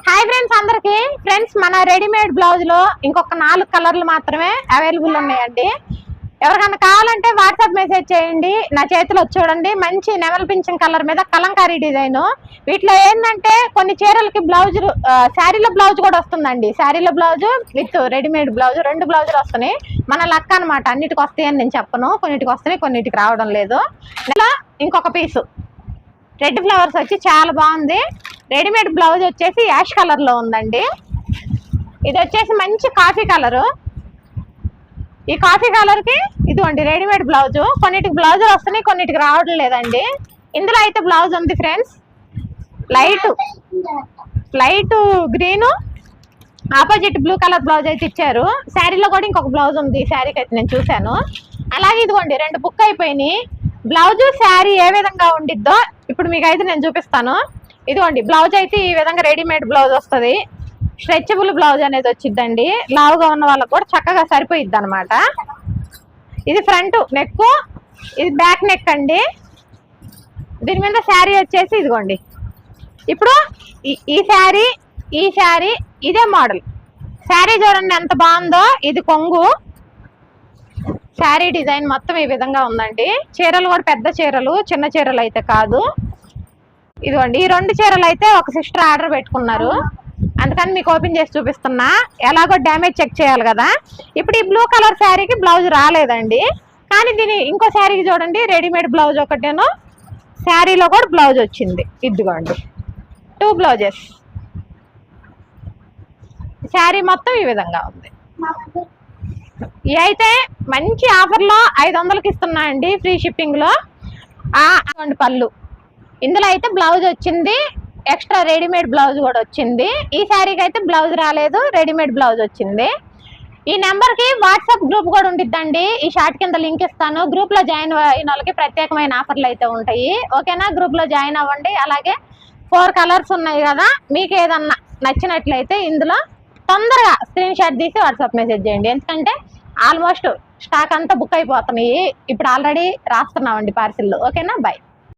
Hi friends అందరికి friends మన readymade blouse లో ఇంకొక 4 కలర్లు మాత్రమే అవైలబుల్ ఉన్నాయండి. ఎవరికైనా కావాలంటే వాట్సాప్ మెసేజ్ చేయండి. నా చేతిలో చూడండి మంచి నెమల్ పింఛన్ కలర్ మీద కలంకారీ డిజైన్. వీటిలో ఏంటంటే కొన్ని చీరలకి బ్లౌజ్ శారీలో బ్లౌజ్ కూడా వస్తుందండి. శారీలో బ్లౌజ్ విత్ రెడీమేడ్ బ్లౌజ్ 2 బ్లౌజులు వస్తున్నాయి. మన లక్ అనమాట. అన్నిటికి వస్తాయని నేను చెప్పను, కొన్నిటికి వస్తున్నాయి కొన్నిటికి రావడం లేదు. ఇలా ఇంకొక పీసు రెడ్ ఫ్లవర్స్ వచ్చి చాలా బాగుంది. రెడీమేడ్ బ్లౌజ్ వచ్చేసి యాష్ కలర్ లో ఉందండి. ఇది వచ్చేసి మంచి కాఫీ కలరు. ఈ కాఫీ కలర్ కి ఇదిగోండి రెడీమేడ్ బ్లౌజ్. కొన్నిటికి బ్లౌజులు వస్తున్నాయి కొన్నిటికి రావడం లేదండి. ఇందులో అయితే బ్లౌజ్ ఉంది friends. Light green opposite blue colour blouse అయితే ఇచ్చారు. శారీలో కూడా ఇంకొక బ్లౌజ్ ఉంది. శారీకి అయితే నేను చూశాను. అలాగే ఇదిగోండి 2 బుక్ అయిపోయినాయి. బ్లౌజ్ శారీ ఏ విధంగా ఉండిద్దో ఇప్పుడు మీకు అయితే నేను చూపిస్తాను. ఇదిగోండి బ్లౌజ్ అయితే ఈ విధంగా రెడీమేడ్ బ్లౌజ్ వస్తుంది. స్ట్రెచబుల్ బ్లౌజ్ అనేది వచ్చిద్దండి. లావుగా ఉన్న వాళ్ళకి కూడా చక్కగా సరిపోయిద్ది అనమాట. ఇది ఫ్రంట్ నెక్, ఇది బ్యాక్ నెక్ అండి. దీని మీద శారీ వచ్చేసి ఇదిగోండి. ఇప్పుడు ఈ శారీ ఇదే మోడల్. శారీ చూడండి ఎంత బాగుందో. ఇది కొంగు. శారీ డిజైన్ మొత్తం ఈ విధంగా ఉందండి. చీరలు కూడా పెద్ద చీరలు, చిన్న చీరలు అయితే కాదు. ఇదిగోండి ఈ 2 చీరలు అయితే ఒక సిస్టర్ ఆర్డర్ పెట్టుకున్నారు. అందుకని మీకు ఓపెన్ చేసి చూపిస్తున్నా. ఎలాగో డ్యామేజ్ చెక్ చేయాలి కదా. ఇప్పుడు ఈ బ్లూ కలర్ శారీకి బ్లౌజ్ రాలేదండి. కానీ దీని ఇంకో శారీకి చూడండి రెడీమేడ్ బ్లౌజ్ ఒకటేను, శారీలో కూడా బ్లౌజ్ వచ్చింది. ఇదిగోండి 2 బ్లౌజెస్. శారీ మొత్తం ఈ విధంగా ఉంది. ఇవి అయితే మంచి ఆఫర్లో 500కి ఇస్తున్నా అండి, ఫ్రీ షిప్పింగ్ లో. పళ్ళు ఇందులో అయితే బ్లౌజ్ వచ్చింది, ఎక్స్ట్రా రెడీమేడ్ బ్లౌజ్ కూడా వచ్చింది. ఈ శారీకి అయితే బ్లౌజ్ రాలేదు, రెడీమేడ్ బ్లౌజ్ వచ్చింది. ఈ నెంబర్కి వాట్సాప్ గ్రూప్ కూడా ఉండిద్దండి. ఈ షార్ట్ కింద లింక్ ఇస్తాను. గ్రూప్ లో జాయిన్ అయిన వాళ్ళకి ప్రత్యేకమైన ఆఫర్లు అయితే ఉంటాయి. ఓకేనా? గ్రూప్ లో జాయిన్ అవ్వండి. అలాగే 4 కలర్స్ ఉన్నాయి కదా, మీకు ఏదన్నా నచ్చినట్లయితే ఇందులో తొందరగా స్క్రీన్ షాట్ తీసి వాట్సాప్ మెసేజ్ చేయండి. ఎందుకంటే ఆల్మోస్ట్ స్టాక్ అంతా బుక్ అయిపోతున్నాయి. ఇప్పుడు ఆల్రెడీ రాస్తున్నామండి పార్సిల్. ఓకేనా? బై.